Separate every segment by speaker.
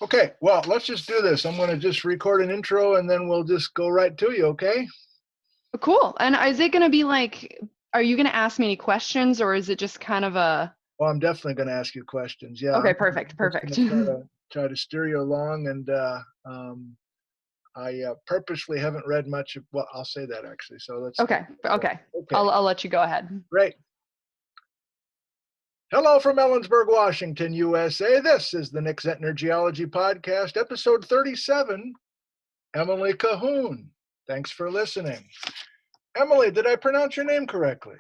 Speaker 1: Okay, well, let's just do this. I'm going to just record an intro and then we'll just go right to you, okay?
Speaker 2: Cool. And is it going to be like, are you going to ask me any questions or is it just kind of a,
Speaker 1: Well, I'm definitely going to ask you questions. Yeah,
Speaker 2: okay,
Speaker 1: I'm
Speaker 2: perfect,
Speaker 1: just
Speaker 2: perfect.
Speaker 1: going to try to steer you along, and I purposely haven't read much of. Well, I'll say that actually. So let's.
Speaker 2: Okay, okay.
Speaker 1: Okay,
Speaker 2: I'll let you go ahead.
Speaker 1: great. Hello from Ellensburg, Washington, USA. This is the Nick Zentner Geology Podcast, episode 37. Emily Cahoon. Thanks for listening. Emily, did I pronounce your name correctly?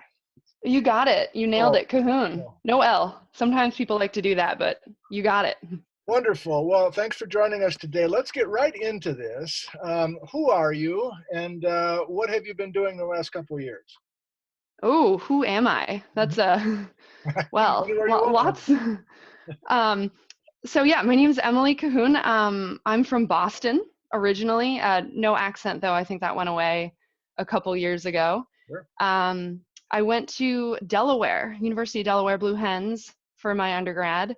Speaker 2: You got it. You nailed
Speaker 1: Oh,
Speaker 2: it. Cahoon.
Speaker 1: oh.
Speaker 2: No L. Sometimes people like to do that, but you got it.
Speaker 1: Wonderful. Well, thanks for joining us today. Let's get right into this. Who are you, and what have you been doing the last couple of years?
Speaker 2: Oh, who am I? That's well,
Speaker 1: Anywhere you want.
Speaker 2: lots. So yeah, my name is Emily Cahoon. I'm from Boston originally. No accent though. I think that went away a couple years ago.
Speaker 1: Sure.
Speaker 2: I went to Delaware, University of Delaware Blue Hens for my undergrad,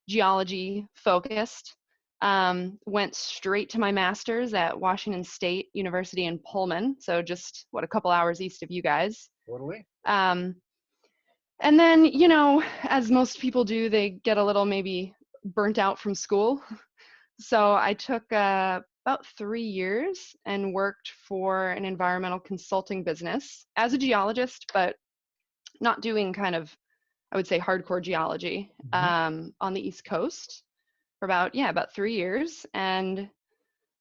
Speaker 2: geology focused. Went straight to my master's at Washington State University in Pullman, so just a couple hours east of you guys.
Speaker 1: Totally.
Speaker 2: Um, and then, as most people do, they get a little maybe burnt out from school. So I took about 3 years and worked for an environmental consulting business as a geologist, but not doing kind of, I would say, hardcore geology on the East Coast for about 3 years. And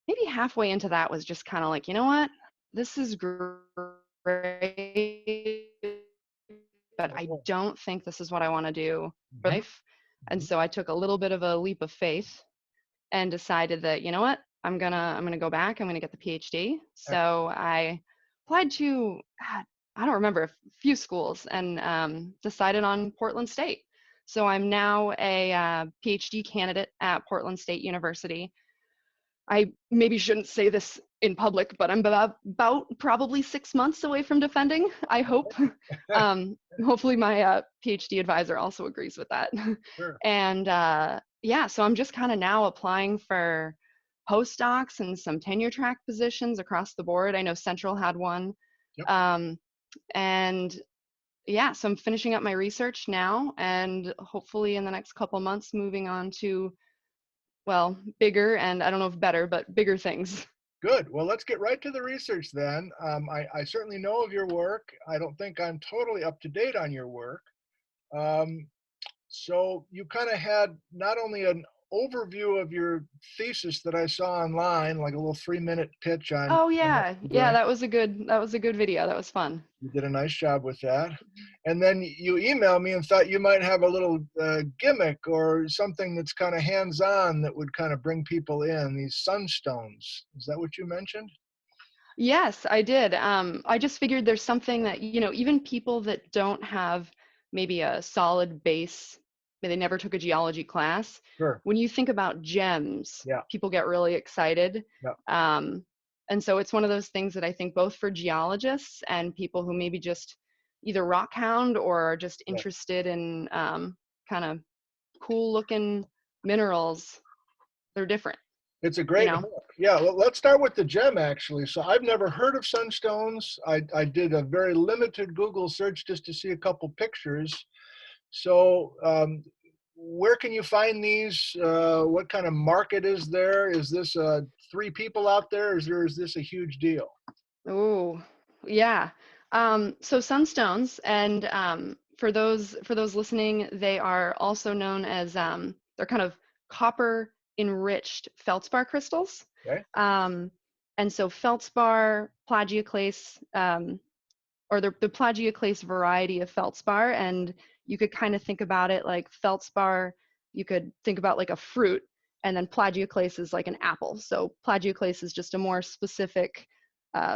Speaker 2: maybe halfway into that was just kind of like, you know what, this is great, but I don't think this is what I want to do for life. And so I took a little bit of a leap of faith and decided that, you know what, I'm gonna go back. I'm gonna get the PhD. So I applied to, I don't remember, a few schools, and decided on Portland State. So I'm now a PhD candidate at Portland State University. I maybe shouldn't say this in public, but I'm about probably 6 months away from defending, I hope. Hopefully my PhD advisor also agrees with that.
Speaker 1: Sure.
Speaker 2: And yeah, so I'm just kind of now applying for postdocs and some tenure track positions across the board. I know Central had one.
Speaker 1: Yep.
Speaker 2: And yeah, so I'm finishing up my research now and hopefully in the next couple months moving on to, well, bigger and I don't know if better, but bigger things.
Speaker 1: Good. Well, let's get right to the research then. I certainly know of your work. I don't think I'm totally up to date on your work. So you kind of had not only an overview of your thesis that I saw online, like a little 3-minute pitch on
Speaker 2: Oh
Speaker 1: what
Speaker 2: yeah,
Speaker 1: you're
Speaker 2: yeah,
Speaker 1: doing.
Speaker 2: that was a good video. That was fun.
Speaker 1: You did a nice job with that. And then you emailed me and thought you might have a little gimmick or something that's kind of hands-on that would kind of bring people in, these sunstones. Is that what you mentioned?
Speaker 2: Yes, I did. I just figured there's something that, even people that don't have maybe a solid base, they never took a geology class.
Speaker 1: Sure.
Speaker 2: When you think about gems,
Speaker 1: Yeah.
Speaker 2: people get really excited.
Speaker 1: Yeah.
Speaker 2: And so it's one of those things that I think both for geologists and people who maybe just either rock hound or are just
Speaker 1: Yeah.
Speaker 2: interested in kind of cool looking minerals, they're different,
Speaker 1: It's a great hook. Yeah, well, let's start with the gem, actually. So I've never heard of sunstones. I did a very limited Google search just to see a couple pictures. So where can you find these? What kind of market is there? Is this 3 people out there? Is this a huge deal?
Speaker 2: Oh, yeah. So sunstones, and for those listening, they are also known as they're kind of copper enriched feldspar crystals.
Speaker 1: Okay.
Speaker 2: And so feldspar, plagioclase, or the plagioclase variety of feldspar, and you could kind of think about it like feldspar. You could think about like a fruit, and then plagioclase is like an apple. So plagioclase is just a more specific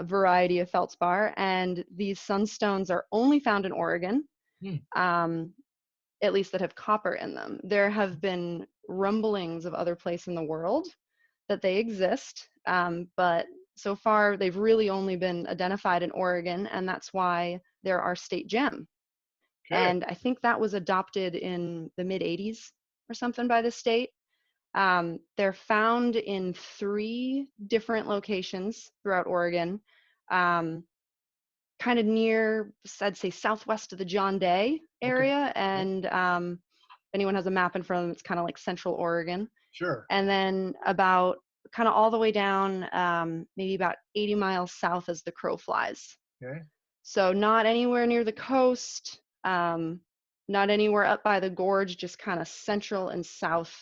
Speaker 2: variety of feldspar, and these sunstones are only found in Oregon, at least that have copper in them. There have been rumblings of other places in the world that they exist, but so far they've really only been identified in Oregon, and that's why they're our state gem.
Speaker 1: Okay.
Speaker 2: And I think that was adopted in the mid 80s or something by the state. They're found in 3 different locations throughout Oregon, kind of near, I'd say, southwest of the John Day
Speaker 1: Okay.
Speaker 2: area.
Speaker 1: Yeah,
Speaker 2: And if anyone has a map in front of them, it's kind of like central Oregon.
Speaker 1: sure.
Speaker 2: And then about kind of all the way down, maybe about 80 miles south as the crow flies.
Speaker 1: Okay.
Speaker 2: So not anywhere near the coast, not anywhere up by the gorge, just kind of central and south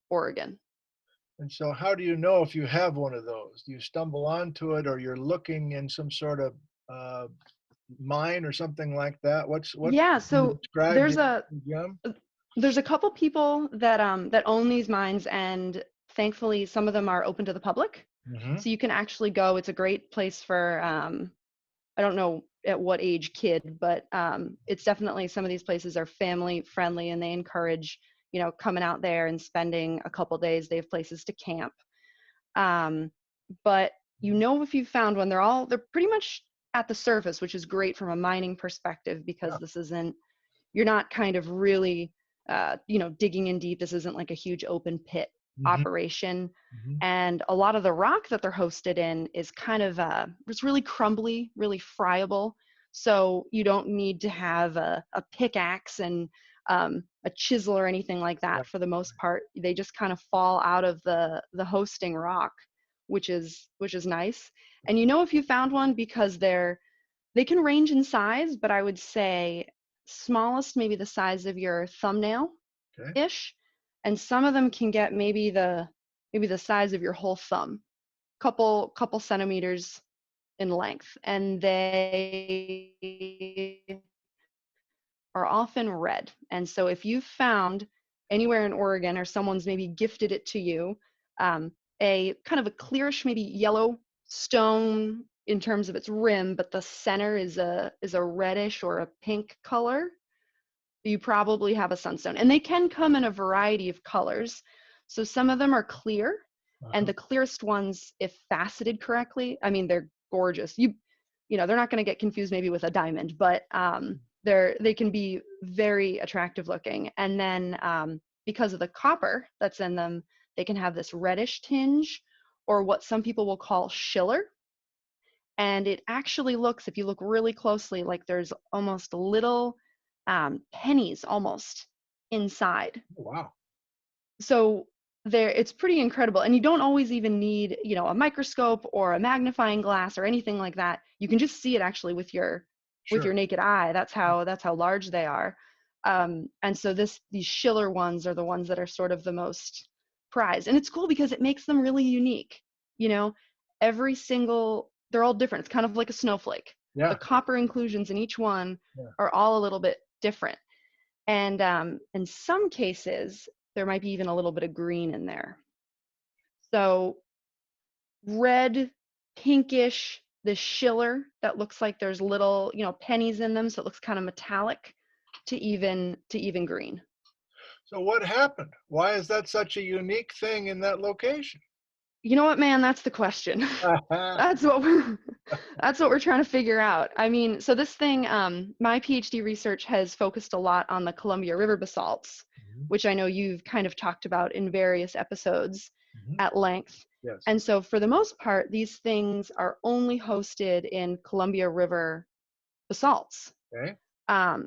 Speaker 2: Oregon.
Speaker 1: And so how do you know if you have one of those? Do you stumble onto it or you're looking in some sort of uh, mine or something like that?
Speaker 2: Yeah,
Speaker 1: Can you
Speaker 2: so
Speaker 1: describe
Speaker 2: there's
Speaker 1: the
Speaker 2: a
Speaker 1: gem?
Speaker 2: there's a couple people that own these mines, and thankfully some of them are open to the public.
Speaker 1: Mm-hmm.
Speaker 2: So you can actually go. It's a great place for I don't know at what age kid, but it's definitely, some of these places are family friendly, and they encourage, coming out there and spending a couple days. They have places to camp. Um, but if you found one, they're pretty much at the surface, which is great from a mining perspective,
Speaker 1: Yeah.
Speaker 2: because you're not kind of really, digging in deep. This isn't like a huge open pit
Speaker 1: Mm-hmm.
Speaker 2: operation.
Speaker 1: Mm-hmm.
Speaker 2: And a lot of the rock that they're hosted in is kind of, it's really crumbly, really friable. So you don't need to have a pickaxe and a chisel or anything like that.
Speaker 1: Right.
Speaker 2: For the most part, they just kind of fall out of the hosting rock, which is nice. And if you found one, because they can range in size, but I would say smallest maybe the size of your thumbnail
Speaker 1: Okay.
Speaker 2: ish, and some of them can get maybe the size of your whole thumb, couple centimeters in length, and they are often red. And so if you've found anywhere in Oregon, or someone's maybe gifted it to you, a kind of a clearish, maybe yellow stone in terms of its rim, but the center is a reddish or a pink color, you probably have a sunstone. And they can come in a variety of colors. So some of them are clear, and
Speaker 1: Uh-huh.
Speaker 2: the clearest ones, if faceted correctly, I mean, they're gorgeous. They're not going to get confused maybe with a diamond, but they can be very attractive looking. And then because of the copper that's in them, they can have this reddish tinge, or what some people will call schiller. And it actually looks, if you look really closely, like there's almost little pennies almost inside.
Speaker 1: Oh, wow.
Speaker 2: So it's pretty incredible. And you don't always even need, a microscope or a magnifying glass or anything like that. You can just see it actually with your
Speaker 1: Sure.
Speaker 2: naked eye. That's how large they are. And so these Schiller ones are the ones that are sort of the most prized. And it's cool because it makes them really unique. You know, they're all different. It's kind of like a snowflake. The
Speaker 1: Yeah.
Speaker 2: copper inclusions in each one
Speaker 1: Yeah.
Speaker 2: are all a little bit different. And in some cases, there might be even a little bit of green in there. So red, pinkish, the Schiller that looks like there's little, pennies in them, so it looks kind of metallic, to even green.
Speaker 1: So what happened? Why is that such a unique thing in that location?
Speaker 2: You know what, man? That's the question. That's what we're trying to figure out. I mean, so this thing, my PhD research has focused a lot on the Columbia River basalts,
Speaker 1: Mhm.
Speaker 2: which I know you've kind of talked about in various episodes
Speaker 1: Mhm.
Speaker 2: at length.
Speaker 1: Yes.
Speaker 2: And so for the most part, these things are only hosted in Columbia River basalts.
Speaker 1: Okay.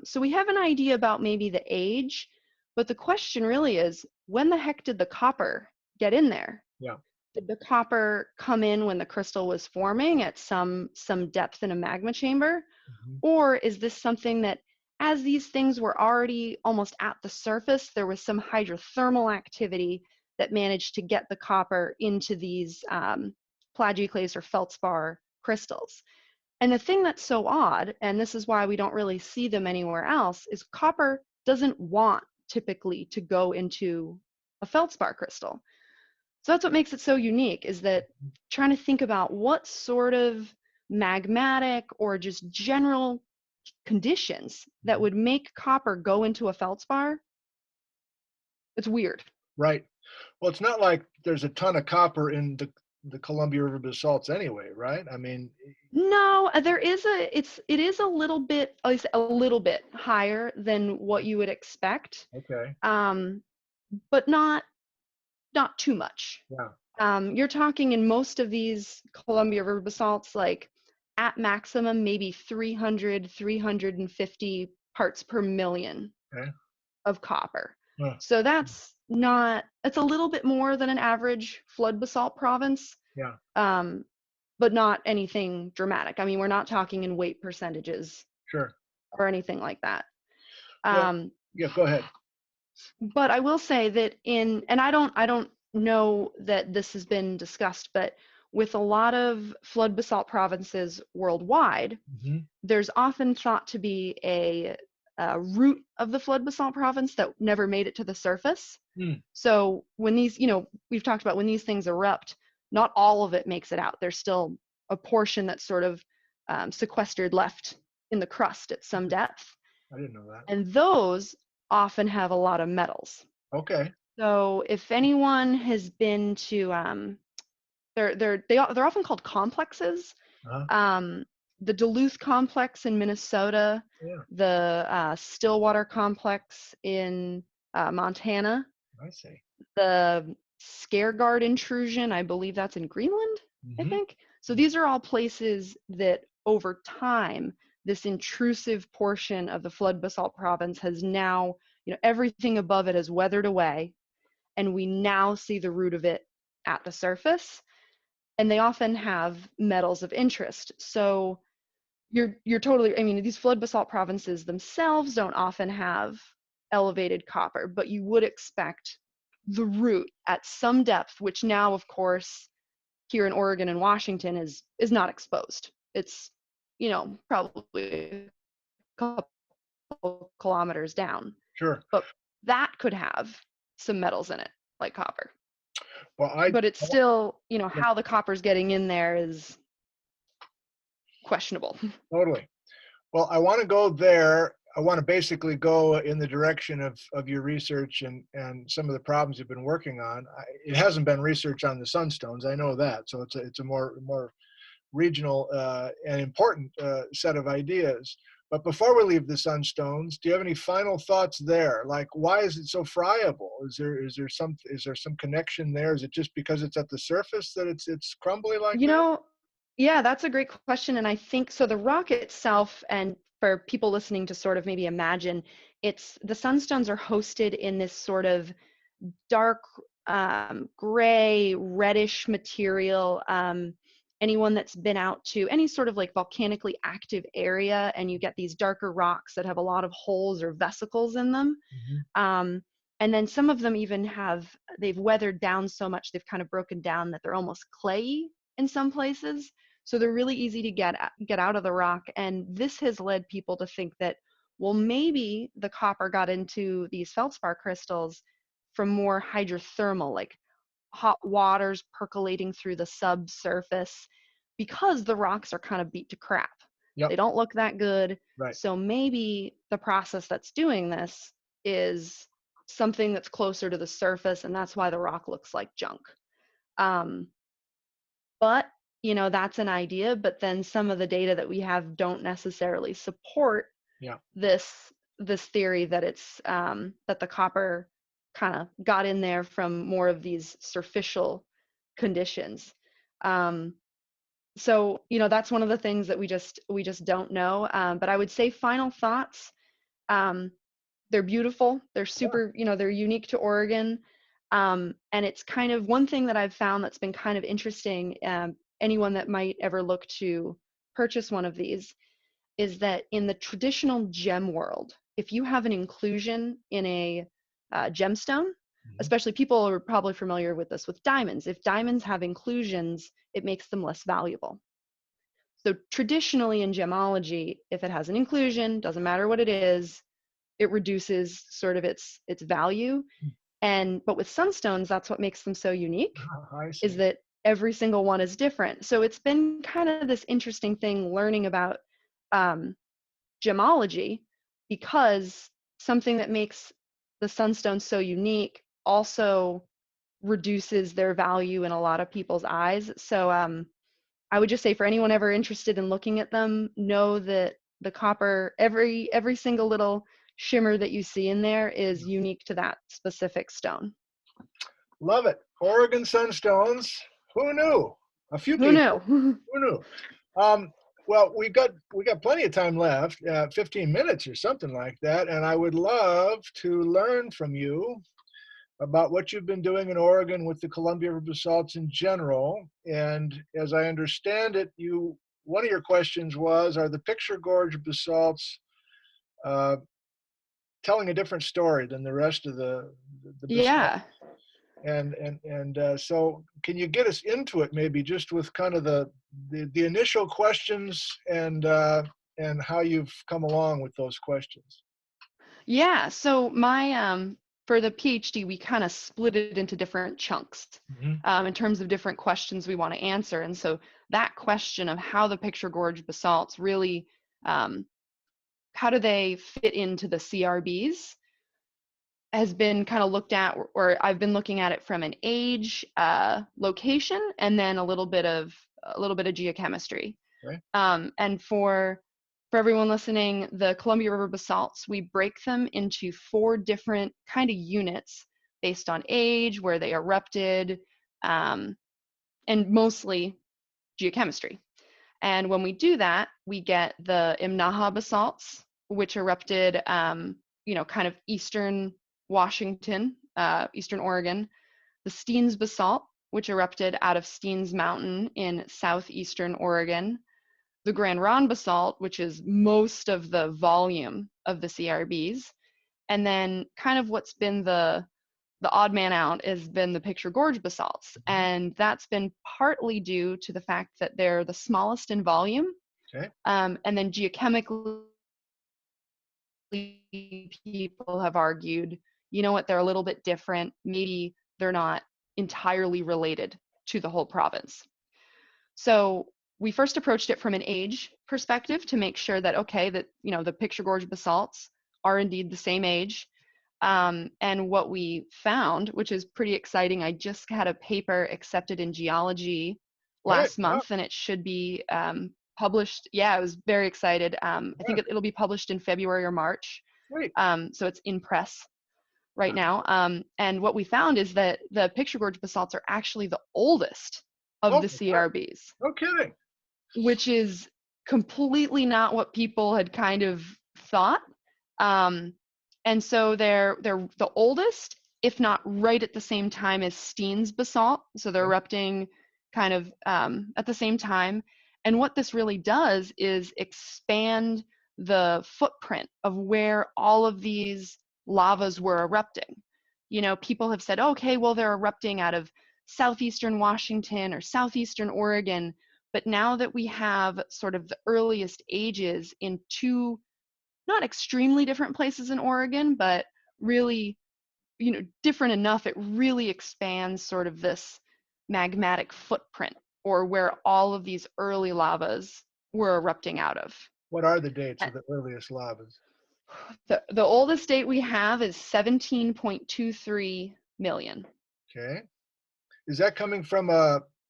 Speaker 2: So we have an idea about maybe the age, but the question really is, when the heck did the copper get in there?
Speaker 1: Yeah.
Speaker 2: Did the copper come in when the crystal was forming at some depth in a magma chamber?
Speaker 1: Mhm.
Speaker 2: Or is this something that, as these things were already almost at the surface, there was some hydrothermal activity that managed to get the copper into these plagioclase or feldspar crystals? And the thing that's so odd, and this is why we don't really see them anywhere else, is copper doesn't want typically to go into a feldspar crystal. So that's what makes it so unique, is that trying to think about what sort of magmatic or just general conditions that
Speaker 1: Mhm.
Speaker 2: would make copper go into a feldspar. It's weird.
Speaker 1: Right. Well, it's not like there's a ton of copper in the Columbia River basalts anyway, right? I mean,
Speaker 2: No, it is a little bit, at least a little bit higher than what you would expect.
Speaker 1: okay.
Speaker 2: Um, but not not too much.
Speaker 1: Yeah.
Speaker 2: You're talking in most of these Columbia River basalts, like at maximum, maybe 300, 350 parts per million
Speaker 1: Okay.
Speaker 2: of copper.
Speaker 1: Huh.
Speaker 2: So it's a little bit more than an average flood basalt province,
Speaker 1: Yeah.
Speaker 2: but not anything dramatic. I mean, we're not talking in weight percentages
Speaker 1: Sure.
Speaker 2: or anything like that.
Speaker 1: Well,
Speaker 2: Um,
Speaker 1: yeah, go ahead.
Speaker 2: but I will say that and I don't know that this has been discussed, but with a lot of flood basalt provinces worldwide,
Speaker 1: Mm-hmm.
Speaker 2: there's often thought to be a root of the flood basalt province that never made it to the surface.
Speaker 1: Mm.
Speaker 2: So when these, we've talked about when these things erupt, not all of it makes it out. There's still a portion that's sort of sequestered left in the crust at some depth.
Speaker 1: I didn't know that.
Speaker 2: And those often have a lot of metals.
Speaker 1: Okay.
Speaker 2: So if anyone has been to, they're often called complexes.
Speaker 1: Uh-huh.
Speaker 2: The Duluth complex in Minnesota,
Speaker 1: Yeah,
Speaker 2: the Stillwater complex in Montana,
Speaker 1: I see.
Speaker 2: the Skaregard intrusion, I believe that's in Greenland, I
Speaker 1: Mm-hmm.
Speaker 2: think. So these are all places that over time, this intrusive portion of the flood basalt province has now, everything above it has weathered away, and we now see the root of it at the surface. And they often have metals of interest. So you're totally, I mean, these flood basalt provinces themselves don't often have elevated copper, but you would expect the root at some depth, which now, of course, here in Oregon and Washington is not exposed. It's, probably a couple kilometers down,
Speaker 1: Sure.
Speaker 2: but that could have some metals in it, like copper.
Speaker 1: Well,
Speaker 2: But it's still,
Speaker 1: yeah,
Speaker 2: how the copper's getting in there is questionable.
Speaker 1: totally. Well, I want to go there. I want to basically go in the direction of your research and some of the problems you've been working on. It hasn't been research on the sunstones. I know that. So it's a more regional and important set of ideas. But before we leave the sunstones, do you have any final thoughts there? Like, why is it so friable? Is there some connection there? Is it just because it's at the surface that it's crumbly like
Speaker 2: You
Speaker 1: that?
Speaker 2: know, yeah, that's a great question. And I think so. The rock itself, and for people listening to sort of maybe imagine, the sunstones are hosted in this sort of dark gray, reddish material. Anyone that's been out to any sort of like volcanically active area, and you get these darker rocks that have a lot of holes or vesicles in them.
Speaker 1: Mm-hmm.
Speaker 2: Um, and then some of them even they've weathered down so much, they've kind of broken down that they're almost clayey in some places. So they're really easy to get out of the rock. And this has led people to think that, well, maybe the copper got into these feldspar crystals from more hydrothermal, like hot waters percolating through the subsurface, because the rocks are kind of beat to crap.
Speaker 1: Yep.
Speaker 2: They don't look that good.
Speaker 1: Right.
Speaker 2: So maybe the process that's doing this is something that's closer to the surface, and that's why the rock looks like junk. But that's an idea, but then some of the data that we have don't necessarily support
Speaker 1: Yeah.
Speaker 2: this theory that it's that the copper kind of got in there from more of these superficial conditions. So that's one of the things that we just don't know. But I would say final thoughts. They're beautiful. They're super. They're unique to Oregon. And it's kind of one thing that I've found that's been kind of interesting. Anyone that might ever look to purchase one of these is that in the traditional gem world, if you have an inclusion in a gemstone,
Speaker 1: Mm-hmm.
Speaker 2: especially people are probably familiar with this with diamonds. If diamonds have inclusions, it makes them less valuable. So traditionally in gemology, if it has an inclusion, doesn't matter what it is, it reduces sort of its value. But with sunstones, that's what makes them so unique,
Speaker 1: I see.
Speaker 2: is that every single one is different. So it's been kind of this interesting thing learning about gemology, because something that makes the sunstone so unique also reduces their value in a lot of people's eyes. So I would just say for anyone ever interested in looking at them, know that the copper, every single little shimmer that you see in there is unique to that specific stone.
Speaker 1: Love it. Oregon sunstones. Who knew? A few
Speaker 2: Who
Speaker 1: people.
Speaker 2: knew?
Speaker 1: Who knew? Well, we got plenty of time left, 15 minutes or something like that, and I would love to learn from you about what you've been doing in Oregon with the Columbia River basalts in general. And as I understand it, one of your questions was, are the picture gorge basalts uh, telling a different story than the rest of the basalt?
Speaker 2: Yeah.
Speaker 1: So can you get us into it, maybe just with kind of the initial questions and how you've come along with those questions?
Speaker 2: Yeah. So my for the PhD, we kind of split it into different chunks
Speaker 1: Hmm.
Speaker 2: in terms of different questions we want to answer. And so that question of how the picture gorge basalts really, um, how do they fit into the CRBs, has been kind of looked at, or I've been looking at it from an age, location, and then a little bit of geochemistry.
Speaker 1: Okay.
Speaker 2: And for everyone listening, the Columbia River basalts, we break them into 4 different kind of units based on age, where they erupted, um, and mostly geochemistry. And when we do that, we get the Imnaha basalts, which erupted, kind of eastern Washington, eastern Oregon, the Steens basalt, which erupted out of Steens Mountain in southeastern Oregon, the Grand Ronde basalt, which is most of the volume of the CRBs, and then kind of what's been the odd man out has been the picture gorge basalts, and that's been partly due to the fact that they're the smallest in volume,
Speaker 1: Okay.
Speaker 2: and then geochemically, people have argued, you know what, they're a little bit different. Maybe they're not entirely related to the whole province. So we first approached it from an age perspective to make sure that, okay, that, the picture gorge basalts are indeed the same age. And what we found, which is pretty exciting, I just had a paper accepted in geology
Speaker 1: Hey,
Speaker 2: last
Speaker 1: wow,
Speaker 2: month, and it should be published. Yeah, I was very excited. I
Speaker 1: yeah,
Speaker 2: think it'll be published in February or March.
Speaker 1: great.
Speaker 2: So it's in press right now. And what we found is that the picture gorge basalts are actually the oldest of
Speaker 1: Oh,
Speaker 2: the CRBs,
Speaker 1: no kidding.
Speaker 2: which is completely not what people had kind of thought. Um, and so they're the oldest, if not right at the same time as Steens basalt. So they're
Speaker 1: Okay.
Speaker 2: erupting kind of at the same time. And what this really does is expand the footprint of where all of these lavas were erupting. People have said, okay, well, they're erupting out of southeastern Washington or southeastern Oregon. But now that we have sort of the earliest ages in 2 not extremely different places in Oregon, but really, different enough, it really expands sort of this magmatic footprint, or where all of these early lavas were erupting out of.
Speaker 1: What are the dates
Speaker 2: Uh,
Speaker 1: of the earliest lavas?
Speaker 2: The oldest date we have is 17.23 million.
Speaker 1: Okay. Is that coming from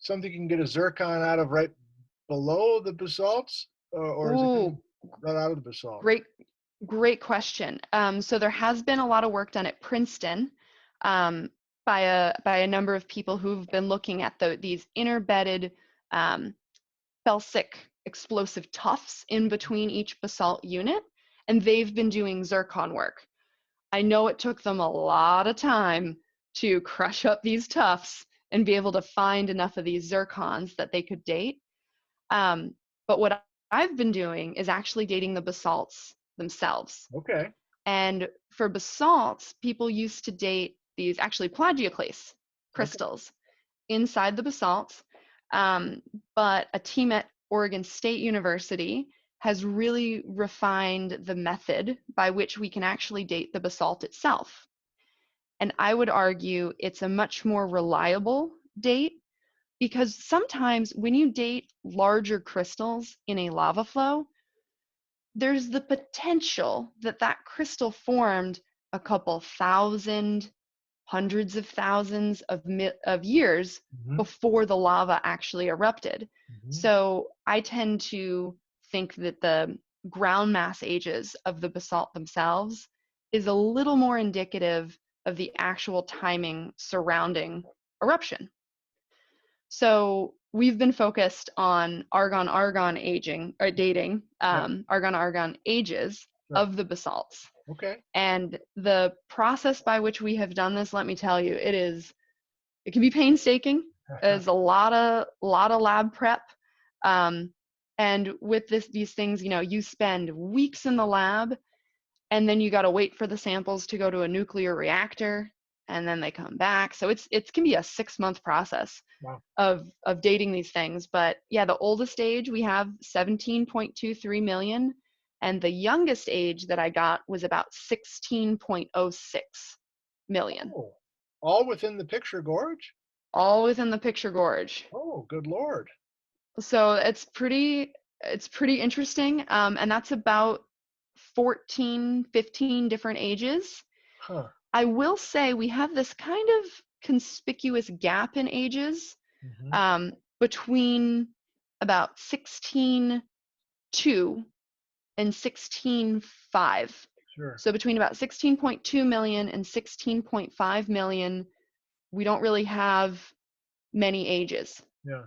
Speaker 1: something you can get a zircon out of right below the basalts, or is it
Speaker 2: Ooh,
Speaker 1: coming right out of the basalt?
Speaker 2: great, great question. So there has been a lot of work done at Princeton, um, by a number of people who've been looking at these interbedded, um, felsic explosive tufts in between each basalt unit, and they've been doing zircon work. I know it took them a lot of time to crush up these tufts and be able to find enough of these zircons that they could date. But what I've been doing is actually dating the basalts themselves.
Speaker 1: Okay.
Speaker 2: And for basalts, people used to date these actually plagioclase
Speaker 1: Okay.
Speaker 2: crystals inside the basalts. Um, but a team at Oregon State University has really refined the method by which we can actually date the basalt itself. And I would argue it's a much more reliable date, because sometimes when you date larger crystals in a lava flow, there's the potential that that crystal formed a couple thousand, hundreds of thousands of years
Speaker 1: Hmm.
Speaker 2: before the lava actually erupted.
Speaker 1: Hmm.
Speaker 2: So I tend to think that the ground mass ages of the basalt themselves is a little more indicative of the actual timing surrounding eruption. So we've been focused on argon-argon aging or dating,
Speaker 1: Yeah.
Speaker 2: argon-argon ages
Speaker 1: Right.
Speaker 2: of the basalts.
Speaker 1: Okay.
Speaker 2: And the process by which we have done this, let me tell you, it can be painstaking. There's a lot of lab prep. And with these things, you spend weeks in the lab, and then you got to wait for the samples to go to a nuclear reactor, and then they come back. So it can be a 6-month process.
Speaker 1: Wow.
Speaker 2: of dating these things. But yeah, the oldest age we have 17.23 million, and the youngest age that I got was about 16.06 million.
Speaker 1: Oh, all within the Picture Gorge?
Speaker 2: All within the Picture Gorge.
Speaker 1: Oh, good Lord.
Speaker 2: So it's pretty interesting. And that's about 14, 15 different ages.
Speaker 1: Huh.
Speaker 2: I will say we have this kind of conspicuous gap in ages between about 16.2 and 16.5.
Speaker 1: Sure.
Speaker 2: So between about 16.2 million and 16.5 million, we don't really have many ages.
Speaker 1: Yeah.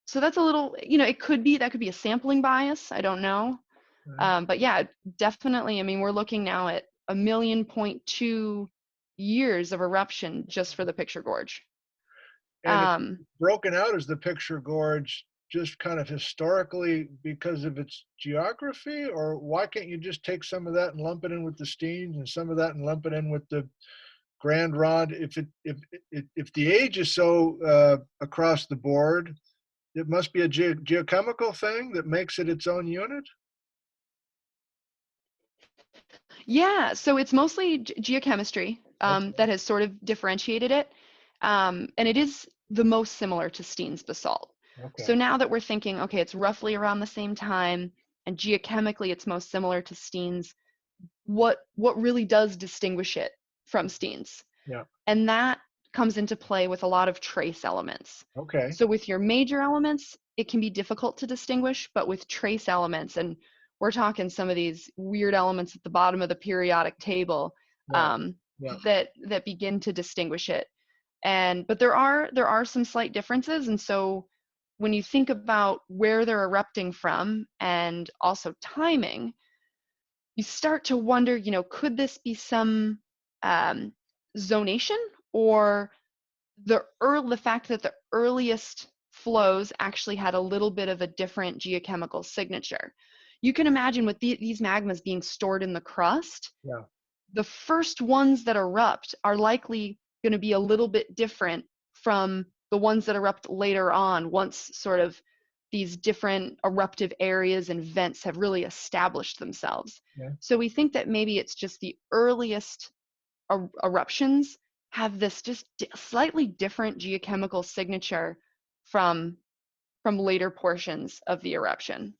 Speaker 2: So that's a little, that could be a sampling bias. I don't know.
Speaker 1: Right.
Speaker 2: But yeah, definitely. I mean, we're looking now at 1.2 million years of eruption just for the Picture Gorge.
Speaker 1: And it's broken out as the Picture Gorge just kind of historically because of its geography, or why can't you just take some of that and lump it in with the Steens and some of that and lump it in with the Grand Rod? If the age is so across the board, it must be a geochemical thing that makes it its own unit.
Speaker 2: Yeah, so it's mostly geochemistry
Speaker 1: Okay.
Speaker 2: that has sort of differentiated it. And it is the most similar to Steen's basalt.
Speaker 1: Okay.
Speaker 2: So now that we're thinking, okay, it's roughly around the same time, and geochemically it's most similar to Steen's, what really does distinguish it from Steen's?
Speaker 1: Yeah.
Speaker 2: And that comes into play with a lot of trace elements.
Speaker 1: Okay.
Speaker 2: So with your major elements, it can be difficult to distinguish, but with trace elements, and we're talking some of these weird elements at the bottom of the periodic table, that begin to distinguish it. But there are some slight differences. And so when you think about where they're erupting from and also timing, you start to wonder, could this be some zonation, or the fact that the earliest flows actually had a little bit of a different geochemical signature? You can imagine with these magmas being stored in the crust, the first ones that erupt are likely going to be a little bit different from the ones that erupt later on, once sort of these different eruptive areas and vents have really established themselves.
Speaker 1: Yeah.
Speaker 2: So we think that maybe it's just the earliest eruptions have this just slightly different geochemical signature from later portions of the eruption.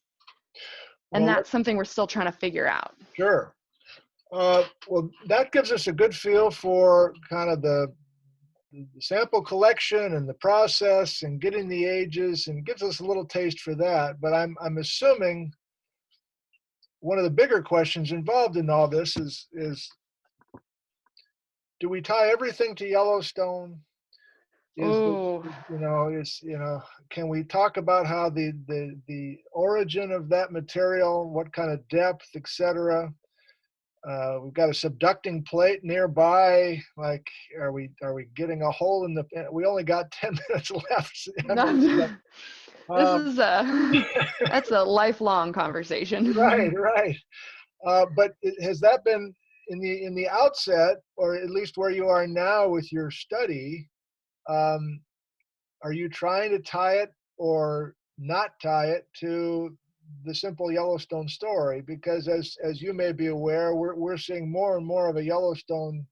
Speaker 2: And
Speaker 1: Well,
Speaker 2: that's something we're still trying to figure out.
Speaker 1: sure. Well, that gives us a good feel for kind of the sample collection and the process and getting the ages, and gives us a little taste for that. But I'm assuming one of the bigger questions involved in all this is do we tie everything to Yellowstone?
Speaker 2: Oh,
Speaker 1: Can we talk about how the origin of that material, what kind of depth, etc.? We've got a subducting plate nearby. Like, are we getting a hole in the? We only got 10 minutes left.
Speaker 2: this is that's a lifelong conversation.
Speaker 1: Right. But has that been in the outset, or at least where you are now with your study? Are you trying to tie it or not tie it to the simple Yellowstone story? Because as you may be aware, we're seeing more and more of a Yellowstone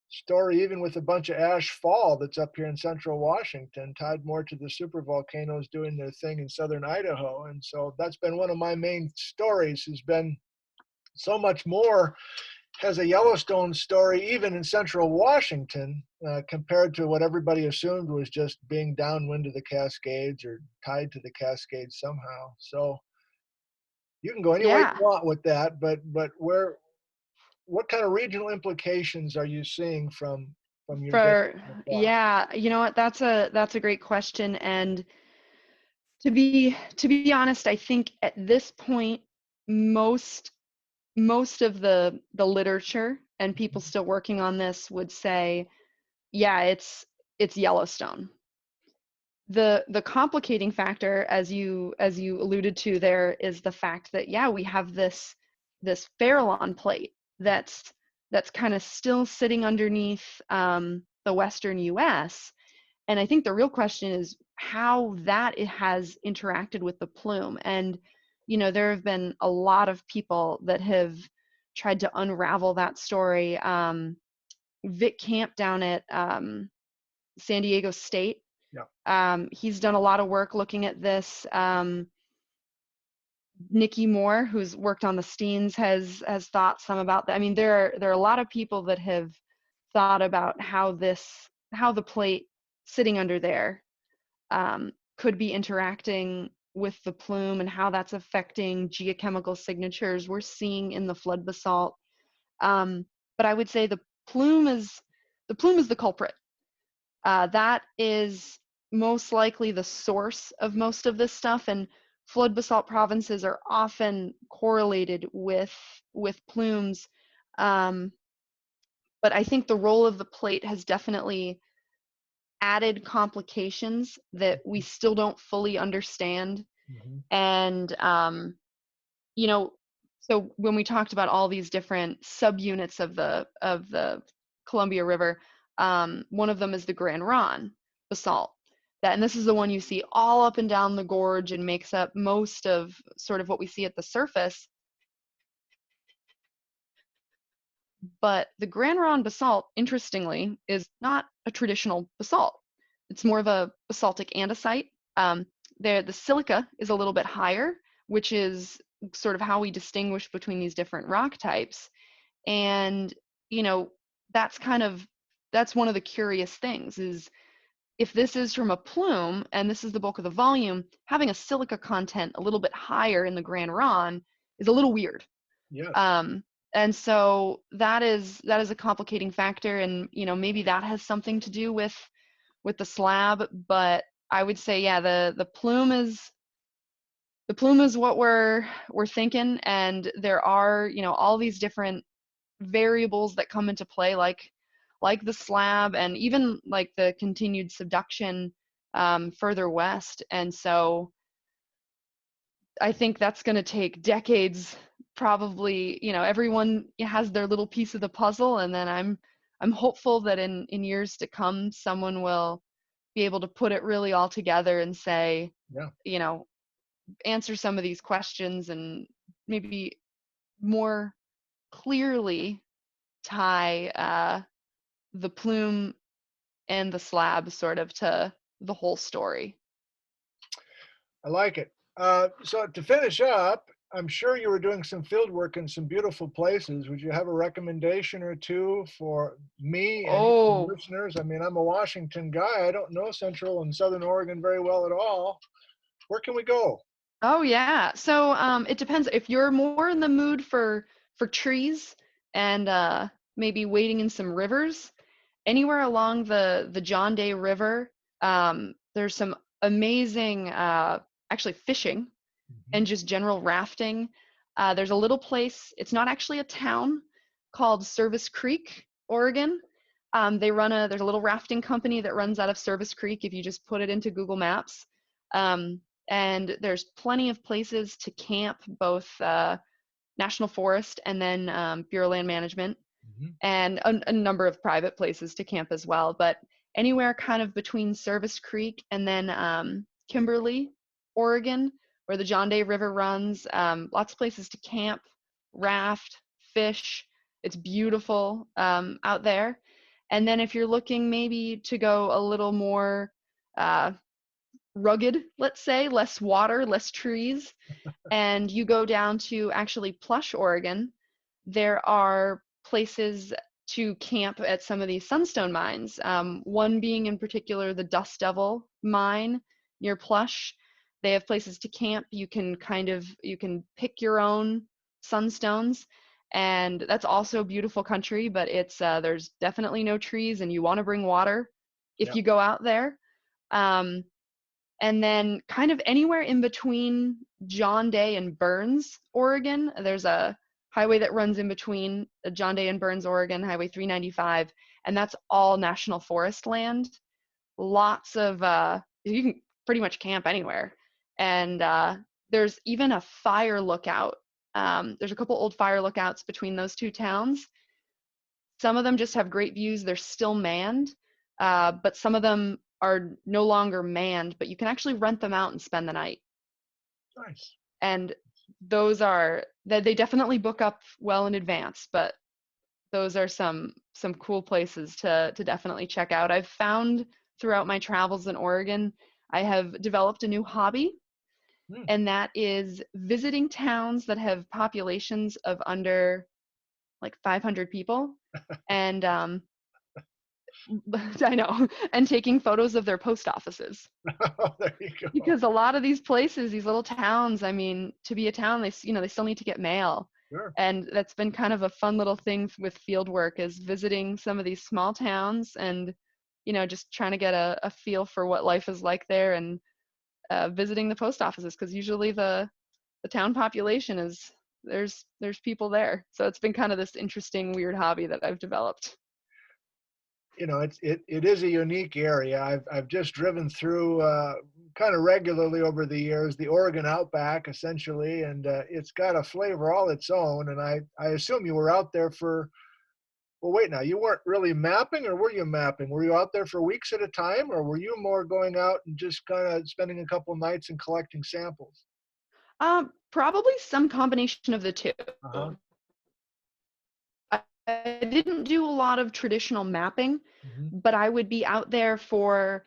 Speaker 1: story, even with a bunch of ash fall that's up here in central Washington, tied more to the supervolcanoes doing their thing in southern Idaho. And so that's been one of my main stories, has been so much more has a Yellowstone story, even in central Washington, compared to what everybody assumed was just being downwind of the Cascades or tied to the Cascades somehow. So you can go any way you want with that, but what kind of regional implications are you seeing from your data
Speaker 2: For
Speaker 1: so far?
Speaker 2: yeah, you know what? That's a great question. And to be honest, I think at this point, most most of the literature and people still working on this would say, yeah, it's Yellowstone. The complicating factor, as you alluded to there, is the fact that yeah, we have this Farallon plate that's kind of still sitting underneath the western U.S. And I think the real question is how that it has interacted with the plume. And there have been a lot of people that have tried to unravel that story. Vic Camp down at San Diego State,
Speaker 1: Yeah.
Speaker 2: he's done a lot of work looking at this. Nikki Moore, who's worked on the Steens, has thought some about that. I mean, there are a lot of people that have thought about how the plate sitting under there could be interacting with the plume and how that's affecting geochemical signatures we're seeing in the flood basalt. But I would say the plume is the culprit. That is most likely the source of most of this stuff, and flood basalt provinces are often correlated with plumes. Um, but I think the role of the plate has definitely added complications that we still don't fully understand.
Speaker 1: Hmm.
Speaker 2: And you know, so when we talked about all these different subunits of the Columbia River, one of them is the Grand Ronde basalt. And this is the one you see all up and down the gorge and makes up most of sort of what we see at the surface. But the Grand Ronde basalt, interestingly, is not a traditional basalt. It's more of a basaltic andesite. The silica is a little bit higher, which is sort of how we distinguish between these different rock types. And you know, that's kind of that's one of the curious things is if this is from a plume and this is the bulk of the volume, having a silica content a little bit higher in the Grand Ronde is a little weird.
Speaker 1: Yes.
Speaker 2: Um, and so that is a complicating factor, and maybe that has something to do with the slab. But I would say, yeah, the plume is what we're thinking, and there are all these different variables that come into play, like the slab and even like the continued subduction further west. And so I think that's going to take decades. Probably, everyone has their little piece of the puzzle, and then I'm hopeful that in years to come, someone will be able to put it really all together and say,
Speaker 1: Yeah.
Speaker 2: you know, answer some of these questions and maybe more clearly tie the plume and the slab sort of to the whole story.
Speaker 1: I like it. So to finish up, I'm sure you were doing some field work in some beautiful places. Would you have a recommendation or two for me and your
Speaker 2: Oh,
Speaker 1: listeners? I mean, I'm a Washington guy. I don't know Central and Southern Oregon very well at all. Where can we go?
Speaker 2: oh yeah. So it depends. If you're more in the mood for trees and maybe wading in some rivers, anywhere along the John Day River, there's some amazing actually fishing
Speaker 1: Mhm.
Speaker 2: and just general rafting. There's a little place, it's not actually a town, called Service Creek, Oregon. There's a little rafting company that runs out of Service Creek if you just put it into Google Maps. Um, and there's plenty of places to camp, both National Forest and then Bureau of Land Management,
Speaker 1: Mhm.
Speaker 2: and a number of private places to camp as well. But anywhere kind of between Service Creek and then Kimberly, Oregon, where the John Day River runs, lots of places to camp, raft, fish. It's beautiful out there. And then if you're looking maybe to go a little more uh, rugged, let's say, less water, less trees, and you go down to actually Plush, Oregon, there are places to camp at some of these Sunstone mines. One being in particular the Dust Devil mine near Plush. They have places to camp. You can pick your own sunstones, And that's also beautiful country, but it's there's definitely no trees, and you want to bring water if
Speaker 1: Yep.
Speaker 2: you go out there. Um, and then kind of anywhere in between John Day and Burns, Oregon, there's a highway that runs in between John Day and Burns, Oregon, Highway 395, and that's all national forest land. Lots of you can pretty much camp anywhere, and there's even a fire lookout. There's a couple old fire lookouts between those two towns. Some of them just have great views. They're still manned, but some of them are no longer manned, but you can actually rent them out and spend the night.
Speaker 1: Nice.
Speaker 2: And those are that they definitely book up well in advance, but those are some cool places to definitely check out. I've found throughout my travels in Oregon, I have developed a new hobby,
Speaker 1: Hmm.
Speaker 2: and that is visiting towns that have populations of under like 500 people, and I know, and taking photos of their post offices.
Speaker 1: Oh, there you go.
Speaker 2: Because a lot of these places, these little towns, I mean, to be a town, they still need to get mail.
Speaker 1: Sure.
Speaker 2: And that's been kind of a fun little thing with field work, is visiting some of these small towns and, just trying to get a feel for what life is like there, and visiting the post offices, because usually the town population is there's people there. So it's been kind of this interesting, weird hobby that I've developed.
Speaker 1: It is a unique area. I've just driven through kind of regularly over the years the Oregon Outback, essentially, and it's got a flavor all its own. And I assume you were out there for, well, wait, now you weren't really mapping, or were you mapping? Were you out there for weeks at a time, or were you more going out and just kind of spending a couple nights and collecting samples?
Speaker 2: Probably some combination of the two.
Speaker 1: Uh-huh.
Speaker 2: I didn't do a lot of traditional mapping,
Speaker 1: Hmm.
Speaker 2: but I would be out there for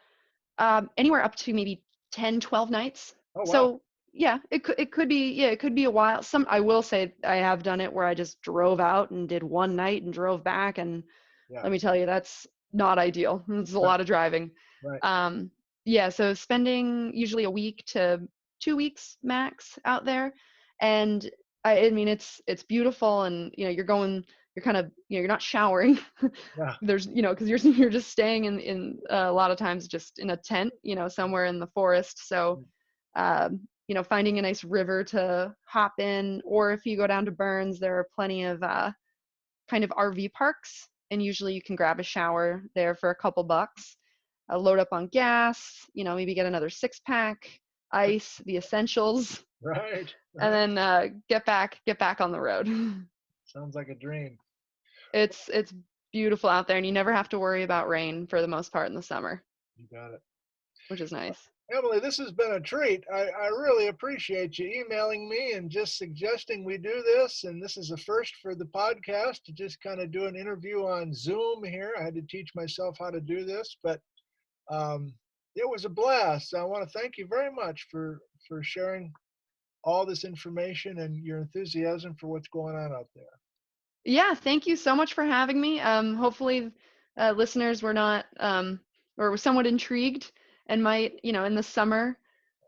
Speaker 2: anywhere up to maybe 10, 12 nights.
Speaker 1: Oh, wow.
Speaker 2: So yeah, it could be a while. I will say I have done it where I just drove out and did one night and drove back, and
Speaker 1: Yeah.
Speaker 2: let me tell you, that's not ideal. It's a
Speaker 1: Right.
Speaker 2: lot of driving.
Speaker 1: Right.
Speaker 2: Yeah, so spending usually a week to 2 weeks max out there, and I mean it's beautiful, and you're kind of you're not showering.
Speaker 1: Yeah.
Speaker 2: There's because you're just staying in a lot of times just in a tent, somewhere in the forest. So finding a nice river to hop in, or if you go down to Burns, there are plenty of kind of RV parks, and usually you can grab a shower there for a couple bucks. Load up on gas, maybe get another 6-pack, ice, the essentials,
Speaker 1: Right.
Speaker 2: and
Speaker 1: Right.
Speaker 2: then get back on the road.
Speaker 1: Sounds like a dream.
Speaker 2: It's beautiful out there, and you never have to worry about rain for the most part in the summer,
Speaker 1: You got it.
Speaker 2: which is nice.
Speaker 1: Emily, this has been a treat. I really appreciate you emailing me and just suggesting we do this. And this is a first for the podcast, to just kind of do an interview on Zoom here. I had to teach myself how to do this, but um, it was a blast. I want to thank you very much for sharing all this information and your enthusiasm for what's going on out there.
Speaker 2: Yeah, thank you so much for having me. Hopefully, listeners were not or were somewhat intrigued, and might, in the summer,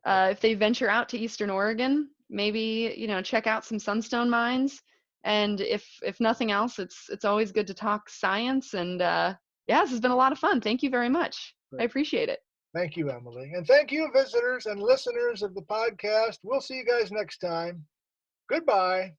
Speaker 2: if they venture out to Eastern Oregon, maybe check out some Sunstone mines. And if nothing else, it's always good to talk science. And yeah, this has been a lot of fun. Thank you very much. I
Speaker 1: Great.
Speaker 2: appreciate it.
Speaker 1: Thank you, Emily. And thank you, visitors and listeners of the podcast. We'll see you guys next time. Goodbye.